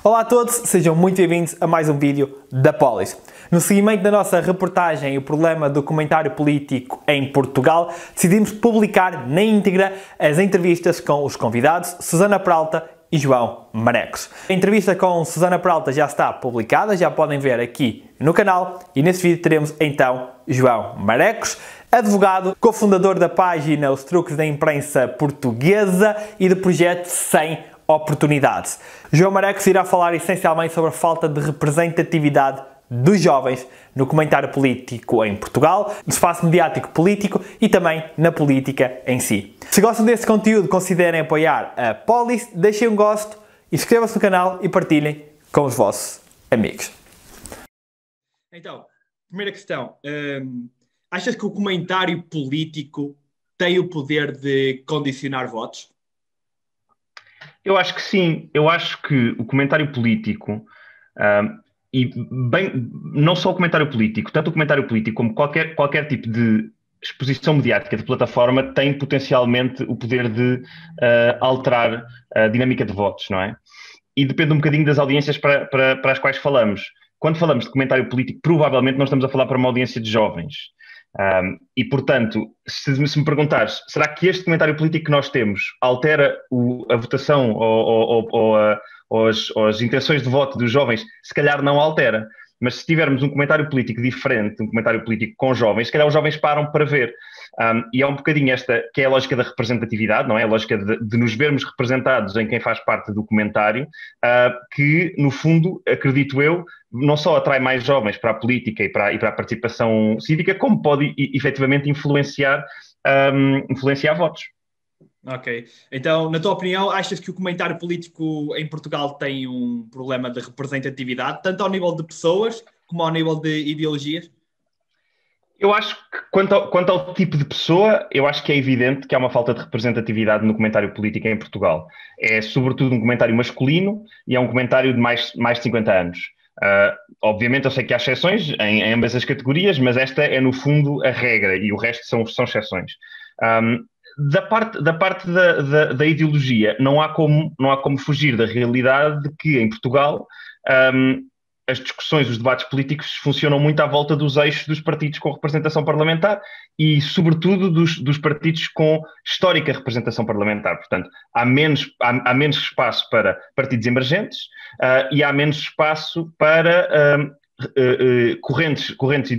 Olá a todos, sejam muito bem-vindos a mais um vídeo da Polis. No seguimento da nossa reportagem O Problema do Comentário Político em Portugal, decidimos publicar na íntegra as entrevistas com os convidados Susana Peralta e João Marecos. A entrevista com Susana Peralta já está publicada, já podem ver aqui no canal, e nesse vídeo teremos então João Marecos, advogado, cofundador da página Os Truques da Imprensa Portuguesa e do projeto 100 Oportunidades. João Marecos irá falar essencialmente sobre a falta de representatividade dos jovens no comentário político em Portugal, no espaço mediático político e também na política em si. Se gostam desse conteúdo, considerem apoiar a Polis, deixem um gosto, inscrevam-se no canal e partilhem com os vossos amigos. Então, primeira questão. Achas que o comentário político tem o poder de condicionar votos? Eu acho que sim. Eu acho que o comentário político, não só o comentário político, tanto o comentário político como qualquer tipo de exposição mediática de plataforma tem potencialmente o poder de alterar a dinâmica de votos, não é? E depende um bocadinho das audiências para as quais falamos. Quando falamos de comentário político, provavelmente não estamos a falar para uma audiência de jovens. E, portanto, se me perguntares, será que este comentário político que nós temos altera a votação ou as intenções de voto dos jovens? Se calhar não altera. Mas se tivermos um comentário político diferente, um comentário político com jovens, se calhar os jovens param para ver. E é um bocadinho esta que é a lógica da representatividade, não é? A lógica de nos vermos representados em quem faz parte do comentário, que, no fundo, acredito eu, não só atrai mais jovens para a política e para a participação cívica, como pode efetivamente influenciar votos. Ok. Então, na tua opinião, achas que o comentário político em Portugal tem um problema de representatividade, tanto ao nível de pessoas como ao nível de ideologias? Eu acho que, quanto ao tipo de pessoa, eu acho que é evidente que há uma falta de representatividade no comentário político em Portugal. É, sobretudo, um comentário masculino e é um comentário de mais de 50 anos. Obviamente, eu sei que há exceções em ambas as categorias, mas esta é, no fundo, a regra e o resto são exceções. Da parte da ideologia, não há como fugir da realidade de que, em Portugal, as discussões, os debates políticos funcionam muito à volta dos eixos dos partidos com representação parlamentar e, sobretudo, dos partidos com histórica representação parlamentar. Portanto, há menos espaço para partidos emergentes e há menos espaço para correntes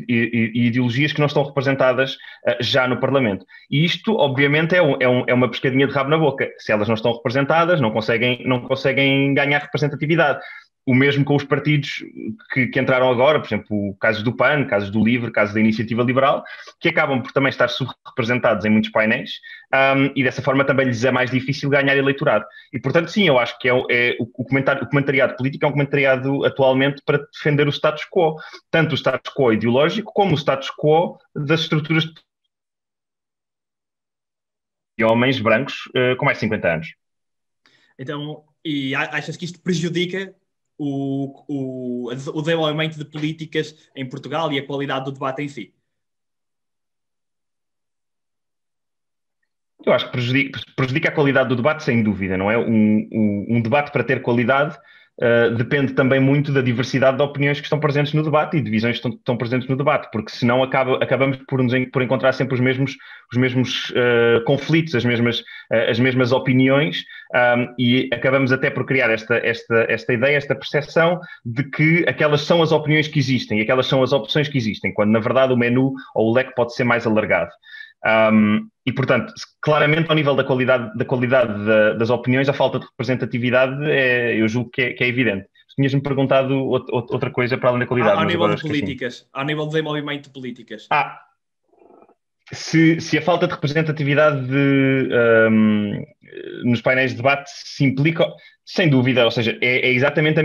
e ideologias que não estão representadas já no Parlamento. E isto, obviamente, é uma pescadinha de rabo na boca. Se elas não estão representadas, não conseguem ganhar representatividade. O mesmo com os partidos que entraram agora, por exemplo, casos do PAN, casos do LIVRE, casos da Iniciativa Liberal, que acabam por também estar subrepresentados em muitos painéis, e dessa forma também lhes é mais difícil ganhar eleitorado. E, portanto, sim, eu acho que o comentariado político é um comentariado atualmente para defender o status quo, tanto o status quo ideológico como o status quo das estruturas de homens brancos com mais de 50 anos. Então, e achas que isto prejudica o desenvolvimento de políticas em Portugal e a qualidade do debate em si? Eu acho que prejudica a qualidade do debate, sem dúvida, não é? Um debate, para ter qualidade, depende também muito da diversidade de opiniões que estão presentes no debate e de visões que estão presentes no debate, porque senão acabamos por encontrar sempre os mesmos conflitos, as mesmas opiniões, e acabamos até por criar esta ideia, esta percepção de que aquelas são as opiniões que existem, e aquelas são as opções que existem, quando na verdade o menu ou o leque pode ser mais alargado. E, portanto, claramente ao nível da qualidade das opiniões, a falta de representatividade eu julgo que é evidente. Tinhas-me perguntado outra coisa para além da qualidade. Ao nível de políticas, ao nível de desenvolvimento de políticas. Se a falta de representatividade nos painéis de debate se implica, sem dúvida, ou seja, é exatamente a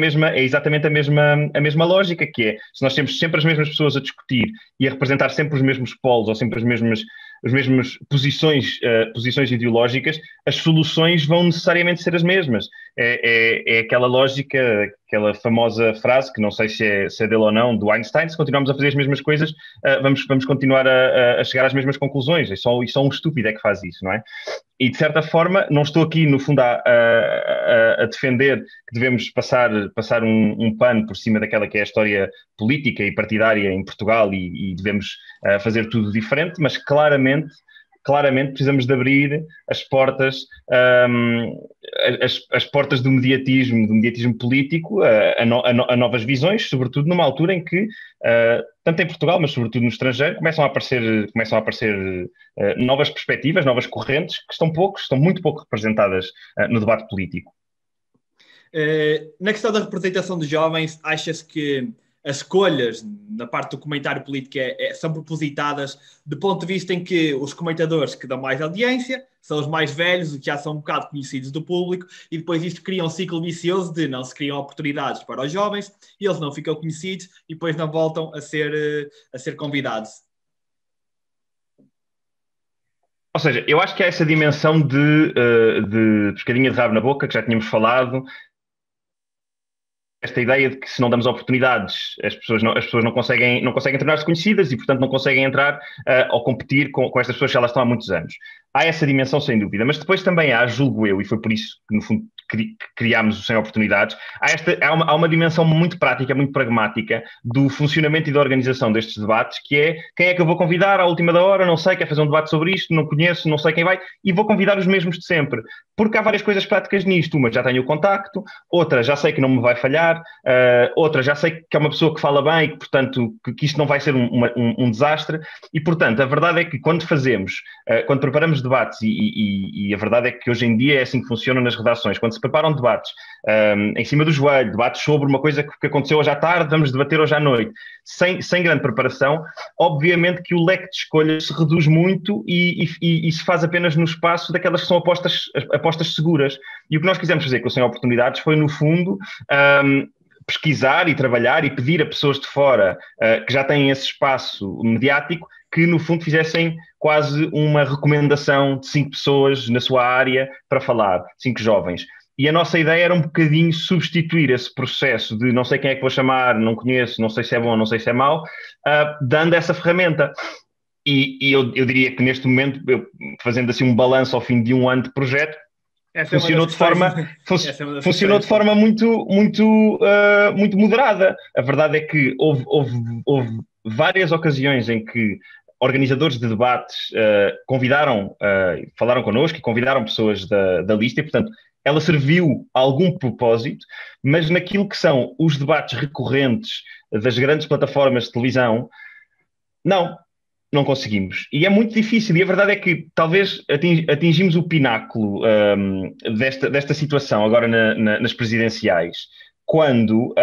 mesma lógica, que é, se nós temos sempre as mesmas pessoas a discutir e a representar sempre os mesmos polos ou sempre as mesmas posições ideológicas, as soluções vão necessariamente ser as mesmas. é aquela lógica, aquela famosa frase, que não sei se é dele ou não, do Einstein: se continuarmos a fazer as mesmas coisas, vamos continuar a chegar às mesmas conclusões. E só um estúpido é que faz isso, não é? E, de certa forma, não estou aqui, no fundo, a defender que devemos passar um pano por cima daquela que é a história política e partidária em Portugal e devemos fazer tudo diferente, mas claramente precisamos de abrir as portas, as portas do mediatismo político a novas visões, sobretudo numa altura em que, tanto em Portugal, mas sobretudo no estrangeiro, começam a aparecer novas perspectivas, novas correntes, que estão muito pouco representadas no debate político. Na questão da representação dos jovens, achas que as escolhas na parte do comentário político são propositadas do ponto de vista em que os comentadores que dão mais audiência são os mais velhos, que já são um bocado conhecidos do público, e depois isto cria um ciclo vicioso de não se criam oportunidades para os jovens, e eles não ficam conhecidos e depois não voltam a ser convidados? Ou seja, eu acho que há essa dimensão de pescadinha de rabo na boca, que já tínhamos falado. Esta ideia de que, se não damos oportunidades, as pessoas não conseguem tornar-se conhecidas e, portanto, não conseguem entrar ou competir com estas pessoas que elas estão há muitos anos. Há essa dimensão, sem dúvida, mas depois também há, julgo eu, e foi por isso que, no fundo, criámos o Sem Oportunidades, há uma dimensão muito prática, muito pragmática do funcionamento e da organização destes debates, que é: quem é que eu vou convidar à última da hora? Não sei, quer fazer um debate sobre isto, não conheço, não sei quem vai, e vou convidar os mesmos de sempre. Porque há várias coisas práticas nisto. Uma, já tenho o contacto; outra, já sei que não me vai falhar; outra, já sei que é uma pessoa que fala bem e que, portanto, que isto não vai ser um desastre. E, portanto, a verdade é que quando preparamos debates, e a verdade é que hoje em dia é assim que funciona nas redações, quando se preparam debates em cima do joelho, debates sobre uma coisa que aconteceu hoje à tarde, vamos debater hoje à noite, sem grande preparação, obviamente que o leque de escolhas se reduz muito e se faz apenas no espaço daquelas que são apostas seguras. E o que nós quisemos fazer com o Sem Oportunidades foi, no fundo, pesquisar e trabalhar e pedir a pessoas de fora que já têm esse espaço mediático, que, no fundo, fizessem quase uma recomendação de 5 pessoas na sua área para falar, 5 jovens. E a nossa ideia era um bocadinho substituir esse processo de não sei quem é que vou chamar, não conheço, não sei se é bom, não sei se é mau, dando essa ferramenta. E eu diria que, neste momento, fazendo assim um balanço ao fim de um ano de projeto, funcionou de forma muito moderada. A verdade é que houve várias ocasiões em que organizadores de debates falaram connosco e convidaram pessoas da lista, e, portanto, ela serviu a algum propósito, mas naquilo que são os debates recorrentes das grandes plataformas de televisão, não conseguimos. E é muito difícil. E a verdade é que talvez atingimos o pináculo desta situação agora nas presidenciais, quando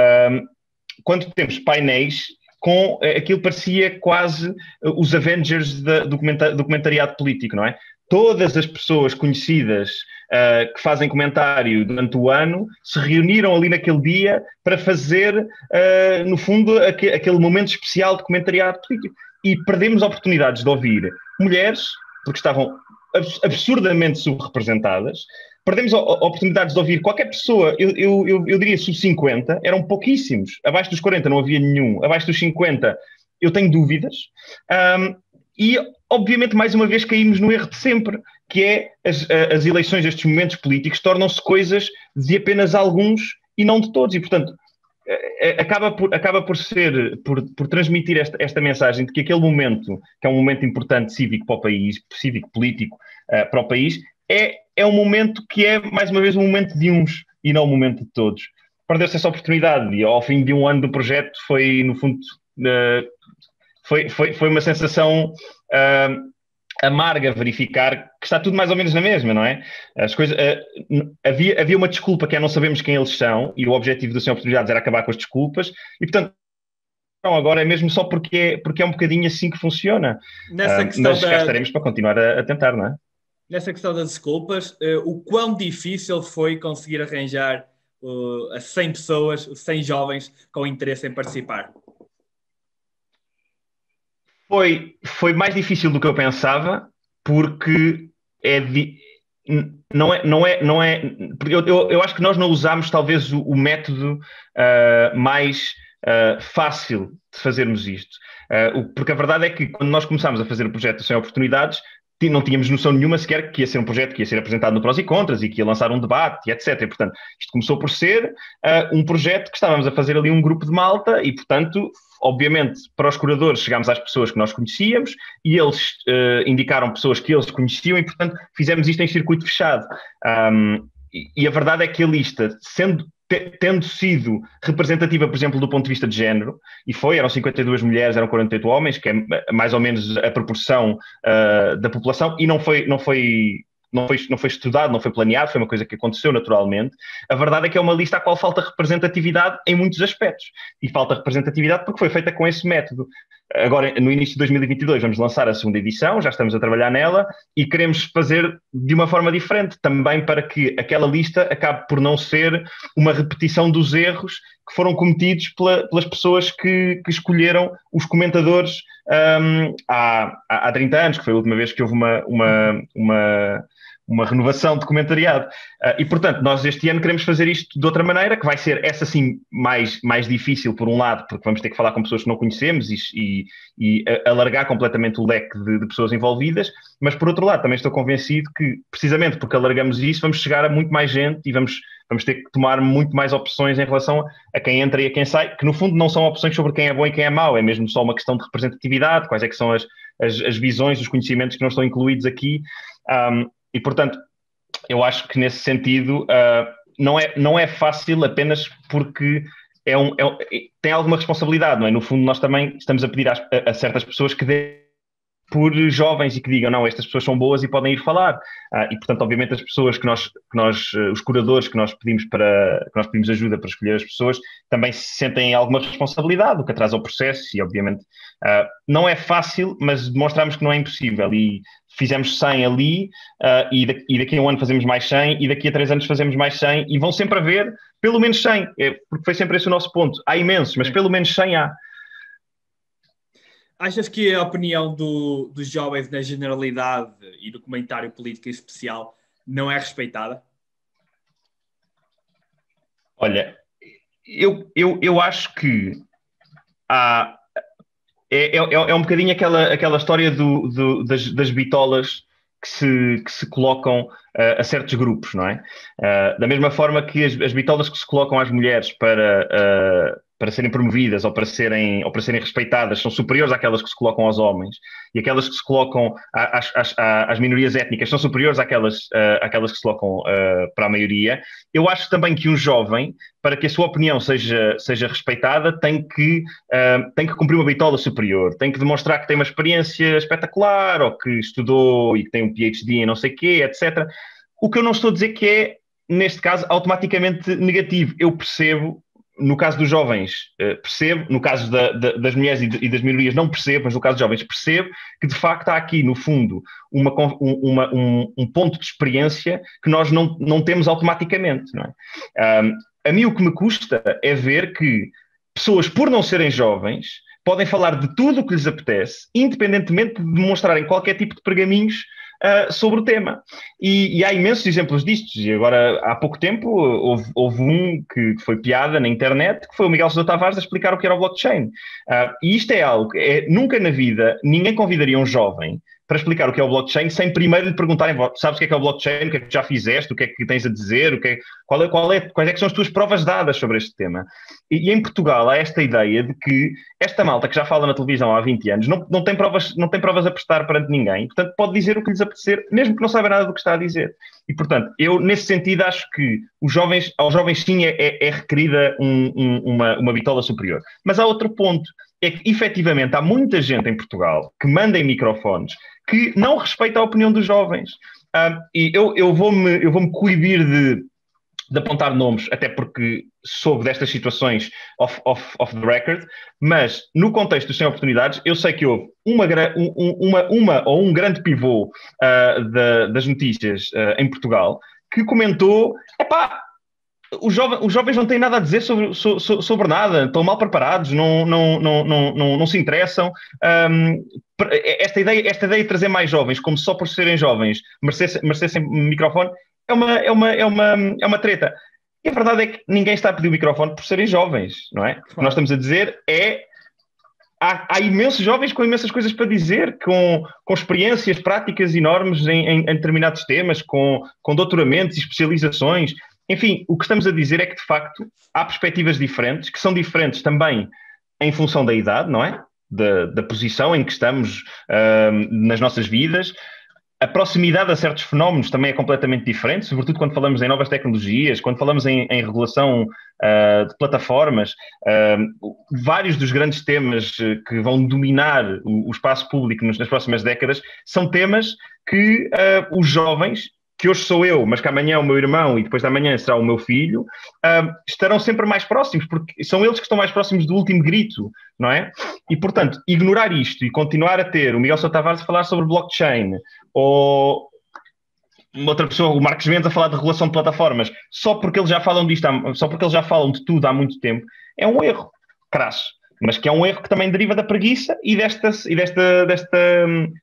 temos painéis com aquilo que parecia quase os Avengers do documentariado político, não é? Todas as pessoas conhecidas que fazem comentário durante o ano se reuniram ali naquele dia para fazer, no fundo, aquele momento especial de comentariado político. E perdemos oportunidades de ouvir mulheres, porque estavam absurdamente subrepresentadas. Perdemos oportunidades de ouvir qualquer pessoa, eu diria sub-50, eram pouquíssimos. Abaixo dos 40 não havia nenhum. Abaixo dos 50 eu tenho dúvidas. E, obviamente, mais uma vez caímos no erro de sempre, que é as eleições, estes momentos políticos, tornam-se coisas de apenas alguns e não de todos. E, portanto, acaba por transmitir esta mensagem de que aquele momento, que é um momento importante cívico para o país, cívico-político para o país, é um momento que é, mais uma vez, um momento de uns e não um momento de todos. Perdeu-se essa oportunidade e, ao fim de um ano do projeto, foi, no fundo, foi uma sensação amarga verificar que está tudo mais ou menos na mesma, não é? As coisas, havia uma desculpa, que é: não sabemos quem eles são, e o objetivo do Sem Oportunidades era acabar com as desculpas, e, portanto, agora é mesmo só porque é um bocadinho assim que funciona. Mas cá estaremos para continuar a tentar, não é? Nessa questão das desculpas, o quão difícil foi conseguir arranjar as 100 pessoas, os 100 jovens com interesse em participar? Foi mais difícil do que eu pensava, porque porque eu acho que nós não usámos talvez o método mais fácil de fazermos isto. Porque a verdade é que quando nós começámos a fazer o projeto Sem Oportunidades, não tínhamos noção nenhuma sequer que ia ser um projeto que ia ser apresentado no Prós e Contras e que ia lançar um debate, e etc. E, portanto, isto começou por ser um projeto que estávamos a fazer ali um grupo de malta e, portanto, obviamente, para os curadores chegámos às pessoas que nós conhecíamos e eles indicaram pessoas que eles conheciam e, portanto, fizemos isto em circuito fechado. E a verdade é que a lista, tendo sido representativa, por exemplo, do ponto de vista de género, e eram 52 mulheres, eram 48 homens, que é mais ou menos a proporção da população, e não foi estudado, não foi planeado, foi uma coisa que aconteceu naturalmente. A verdade é que é uma lista à qual falta representatividade em muitos aspectos. E falta representatividade porque foi feita com esse método. Agora, no início de 2022, vamos lançar a segunda edição, já estamos a trabalhar nela e queremos fazer de uma forma diferente, também para que aquela lista acabe por não ser uma repetição dos erros que foram cometidos pelas pessoas que escolheram os comentadores há 30 anos, que foi a última vez que houve uma renovação de comentariado. E, portanto, nós este ano queremos fazer isto de outra maneira, que vai ser essa sim mais difícil, por um lado, porque vamos ter que falar com pessoas que não conhecemos e alargar completamente o leque de pessoas envolvidas, mas, por outro lado, também estou convencido que, precisamente porque alargamos isso, vamos chegar a muito mais gente e vamos ter que tomar muito mais opções em relação a quem entra e a quem sai, que no fundo não são opções sobre quem é bom e quem é mau, é mesmo só uma questão de representatividade, quais é que são as visões, os conhecimentos que não estão incluídos aqui. E, portanto, eu acho que nesse sentido não é fácil apenas porque tem alguma responsabilidade, não é? No fundo, nós também estamos a pedir a certas pessoas que dêem por jovens e que digam, não, estas pessoas são boas e podem ir falar. E, portanto, obviamente, as pessoas os curadores que nós pedimos ajuda para escolher as pessoas, também se sentem alguma responsabilidade, o que atrasa o processo e, obviamente, não é fácil, mas demonstramos que não é impossível. E fizemos 100 ali, e daqui a um ano fazemos mais 100, e daqui a 3 anos fazemos mais 100, e vão sempre haver pelo menos 100, porque foi sempre esse o nosso ponto. Há imensos, mas pelo menos 100 há. Achas que a opinião dos jovens na generalidade e do comentário político em especial não é respeitada? Olha, eu acho que é um bocadinho aquela história das bitolas que se colocam a certos grupos, não é? Da mesma forma que as bitolas que se colocam às mulheres para serem promovidas ou para serem respeitadas são superiores àquelas que se colocam aos homens, e aquelas que se colocam às minorias étnicas são superiores àquelas que se colocam para a maioria. Eu acho também que um jovem, para que a sua opinião seja respeitada, tem que cumprir uma bitola superior, tem que demonstrar que tem uma experiência espetacular, ou que estudou e que tem um PhD em não sei o quê, etc. O que eu não estou a dizer que é, neste caso, automaticamente negativo. Eu percebo, no caso dos jovens, percebo, no caso das mulheres e das minorias não percebo, mas no caso dos jovens percebo que de facto há aqui, no fundo, um ponto de experiência que nós não temos automaticamente, não é? A mim o que me custa é ver que pessoas, por não serem jovens, podem falar de tudo o que lhes apetece, independentemente de demonstrarem qualquer tipo de pergaminhos sobre o tema. E há imensos exemplos disto. E agora, há pouco tempo, houve um que foi piada na internet, que foi o Miguel Sousa Tavares a explicar o que era o blockchain. E isto é algo que nunca na vida ninguém convidaria um jovem para explicar o que é o blockchain sem primeiro lhe perguntarem, sabes o que é o blockchain, o que é que já fizeste, o que é que tens a dizer, quais é que são as tuas provas dadas sobre este tema. E em Portugal há esta ideia de que esta malta que já fala na televisão há 20 anos não tem provas a prestar perante ninguém, portanto pode dizer o que lhes apetecer, mesmo que não saiba nada do que está a dizer. E, portanto, eu nesse sentido acho que aos jovens sim é requerida uma bitola superior. Mas há outro ponto, é que efetivamente há muita gente em Portugal que manda em microfones que não respeita a opinião dos jovens. E eu vou-me coibir de apontar nomes, até porque soube destas situações off the record, mas no contexto dos Sem Oportunidades, eu sei que houve um grande pivô das notícias em Portugal que comentou, os jovens não têm nada a dizer sobre nada, estão mal preparados, não se interessam. Esta ideia de trazer mais jovens, como só por serem jovens merecessem microfone, é uma treta. E a verdade é que ninguém está a pedir o microfone por serem jovens, não é? O que nós estamos a dizer é há imensos jovens com imensas coisas para dizer, com experiências práticas enormes em determinados temas, com doutoramentos e especializações. Enfim, o que estamos a dizer é que, de facto, há perspectivas diferentes, que são diferentes também em função da idade, não é? Da posição em que estamos nas nossas vidas. A proximidade a certos fenómenos também é completamente diferente, sobretudo quando falamos em novas tecnologias, quando falamos em regulação de plataformas. Vários dos grandes temas que vão dominar o espaço público nas próximas décadas são temas que os jovens, que hoje sou eu, mas que amanhã é o meu irmão e depois de amanhã será o meu filho, estarão sempre mais próximos, porque são eles que estão mais próximos do último grito, não é? E, portanto, ignorar isto e continuar a ter o Miguel Sousa Tavares a falar sobre blockchain, ou uma outra pessoa, o Marcos Mendes, a falar de regulação de plataformas, só porque eles já falam disto, só porque eles já falam de tudo há muito tempo, é um erro crasso. Mas que é um erro que também deriva da preguiça e desta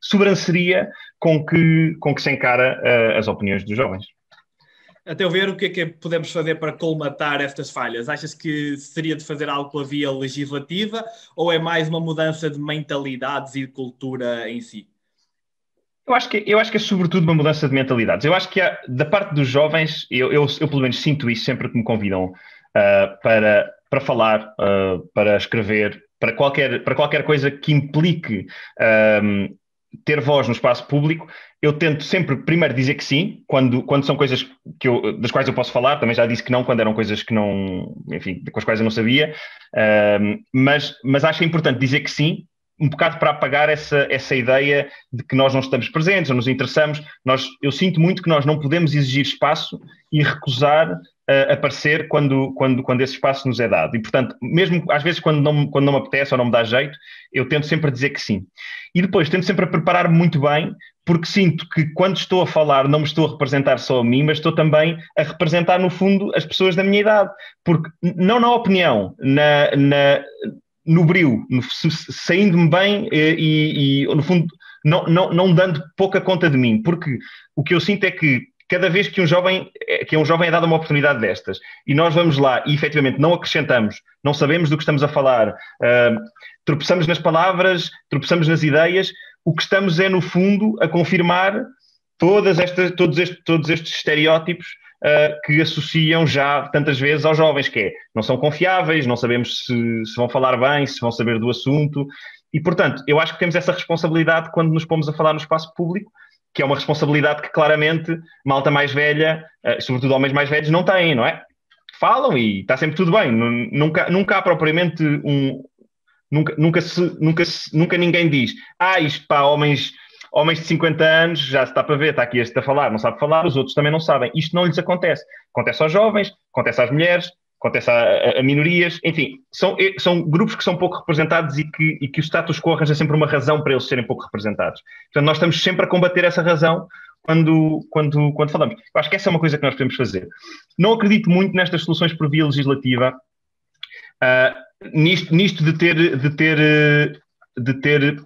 sobranceria com que se encara as opiniões dos jovens. A teu ver, o que é que podemos fazer para colmatar estas falhas? Achas que seria de fazer algo pela via legislativa ou é mais uma mudança de mentalidades e de cultura em si? Eu acho que é sobretudo uma mudança de mentalidades. Eu acho que da parte dos jovens, eu pelo menos sinto isso sempre que me convidam para falar, para escrever, para qualquer coisa que implique ter voz no espaço público. Eu tento sempre primeiro dizer que sim, quando são coisas das quais eu posso falar. Também já disse que não quando eram coisas que não, enfim, com as quais eu não sabia, mas acho importante dizer que sim, um bocado para apagar essa ideia de que nós não estamos presentes ou nos interessamos. Eu sinto muito que nós não podemos exigir espaço e recusar aparecer quando esse espaço nos é dado. E, portanto, mesmo às vezes quando não me apetece ou não me dá jeito, eu tento sempre dizer que sim. E depois tento sempre a preparar-me muito bem, porque sinto que quando estou a falar não me estou a representar só a mim, mas estou também a representar, no fundo, as pessoas da minha idade. Porque não na opinião, no brio, saindo-me bem e, no fundo, não dando pouca conta de mim. Porque o que eu sinto é que cada vez que um jovem é dado uma oportunidade destas e nós vamos lá e efetivamente não acrescentamos, não sabemos do que estamos a falar, tropeçamos nas palavras, tropeçamos nas ideias, o que estamos é, no fundo, a confirmar todos estes estereótipos que associam já tantas vezes aos jovens, que não são confiáveis, não sabemos se vão falar bem, se vão saber do assunto. E, portanto, eu acho que temos essa responsabilidade quando nos pomos a falar no espaço público, que é uma responsabilidade que claramente malta mais velha, sobretudo homens mais velhos, não têm, não é? Falam e está sempre tudo bem. Nunca há propriamente Nunca ninguém diz isto para homens de 50 anos, já se está para ver, está aqui este a falar, não sabe falar, os outros também não sabem. Isto não lhes acontece. Acontece aos jovens, acontece às mulheres, acontece a minorias, enfim, são grupos que são pouco representados e que o status quo arranja sempre uma razão para eles serem pouco representados. Portanto, nós estamos sempre a combater essa razão quando falamos. Eu acho que essa é uma coisa que nós podemos fazer. Não acredito muito nestas soluções por via legislativa, nisto de ter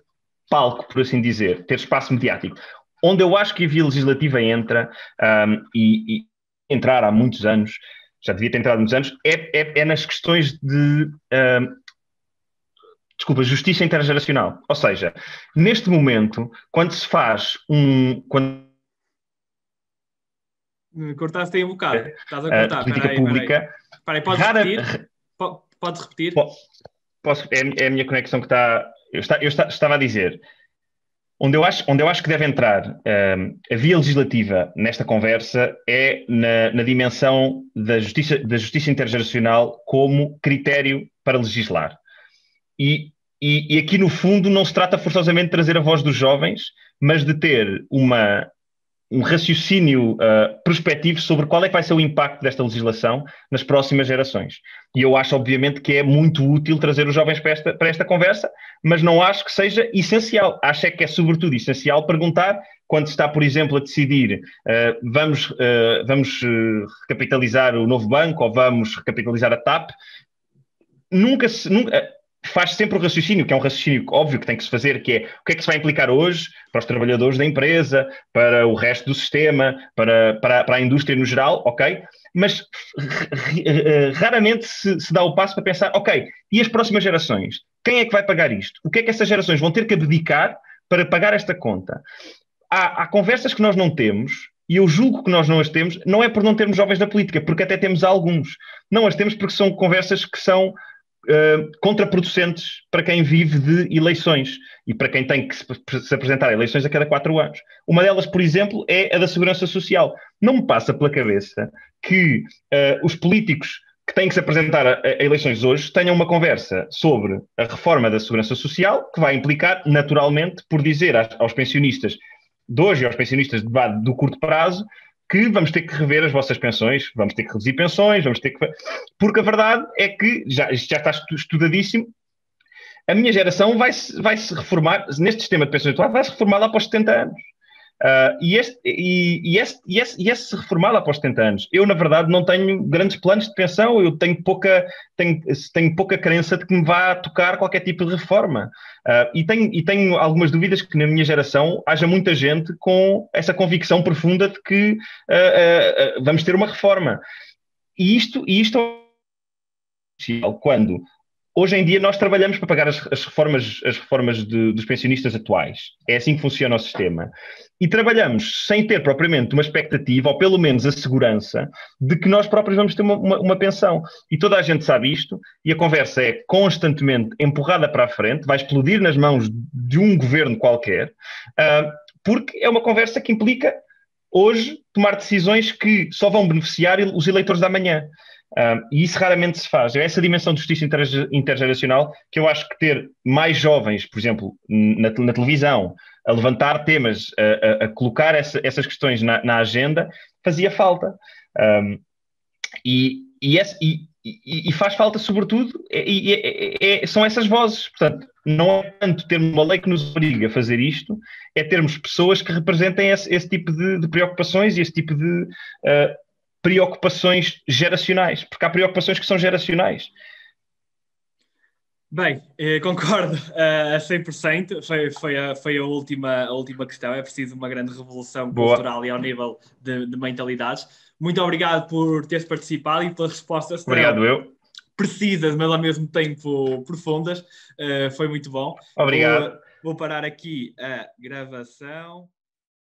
palco, por assim dizer, ter espaço mediático. Onde eu acho que a via legislativa entra, e entrar há muitos anos, já devia ter entrado há muitos anos, é nas questões de justiça intergeracional. Ou seja, neste momento, quando se faz Cortaste aí um bocado. Estás a cortar. Política pública. Peraí, podes repetir? Podes repetir? Posso, é a minha conexão que está... Eu estava a dizer... Onde eu acho que deve entrar a via legislativa nesta conversa é na dimensão da justiça intergeracional como critério para legislar. E aqui, no fundo, não se trata forçosamente de trazer a voz dos jovens, mas de ter um raciocínio prospectivo sobre qual é que vai ser o impacto desta legislação nas próximas gerações. E eu acho, obviamente, que é muito útil trazer os jovens para esta conversa, mas não acho que seja essencial. Acho que é, sobretudo, essencial perguntar, quando se está, por exemplo, a decidir vamos recapitalizar o novo banco ou vamos recapitalizar a TAP, faz sempre o raciocínio, que é um raciocínio óbvio que tem que se fazer, que é o que é que se vai implicar hoje para os trabalhadores da empresa, para o resto do sistema, para a indústria no geral, ok? Mas raramente se dá o passo para pensar, ok, e as próximas gerações? Quem é que vai pagar isto? O que é que essas gerações vão ter que abdicar para pagar esta conta? Há conversas que nós não temos, e eu julgo que nós não as temos, não é por não termos jovens na política, porque até temos alguns. Não as temos porque são conversas que são contraproducentes para quem vive de eleições e para quem tem que se apresentar a eleições a cada 4 anos. Uma delas, por exemplo, é a da Segurança Social. Não me passa pela cabeça que os políticos que têm que se apresentar a eleições hoje tenham uma conversa sobre a reforma da Segurança Social, que vai implicar, naturalmente, por dizer aos pensionistas de hoje e aos pensionistas do curto prazo, que vamos ter que rever as vossas pensões, vamos ter que reduzir pensões, vamos ter que... Porque a verdade é que, isto já está estudadíssimo, a minha geração vai-se reformar, neste sistema de pensões atual, vai-se reformar lá após 70 anos. E esse se reformar lá após 70 anos. Eu, na verdade, não tenho grandes planos de pensão, eu tenho pouca crença de que me vá tocar qualquer tipo de reforma. E tenho algumas dúvidas que na minha geração haja muita gente com essa convicção profunda de que vamos ter uma reforma. E isto é quando hoje em dia nós trabalhamos para pagar as reformas dos pensionistas atuais. É assim que funciona o sistema. E trabalhamos sem ter propriamente uma expectativa, ou pelo menos a segurança, de que nós próprios vamos ter uma pensão. E toda a gente sabe isto, e a conversa é constantemente empurrada para a frente, vai explodir nas mãos de um governo qualquer, porque é uma conversa que implica, hoje, tomar decisões que só vão beneficiar os eleitores da manhã. E isso raramente se faz. É essa dimensão de justiça intergeracional que eu acho que ter mais jovens, por exemplo, na televisão, a levantar temas, a colocar essas questões na agenda, fazia falta. E faz falta, sobretudo, são essas vozes. Portanto, não é tanto termos uma lei que nos obriga a fazer isto, é termos pessoas que representem esse tipo de preocupações e esse tipo de preocupações geracionais, porque há preocupações que são geracionais. Bem, concordo a 100%. Foi a última questão. É preciso uma grande revolução cultural e ao nível de mentalidades. Muito obrigado por teres participado e pelas respostas. Obrigado, eu. Precisas, mas ao mesmo tempo profundas. Foi muito bom. Obrigado. Vou parar aqui a gravação.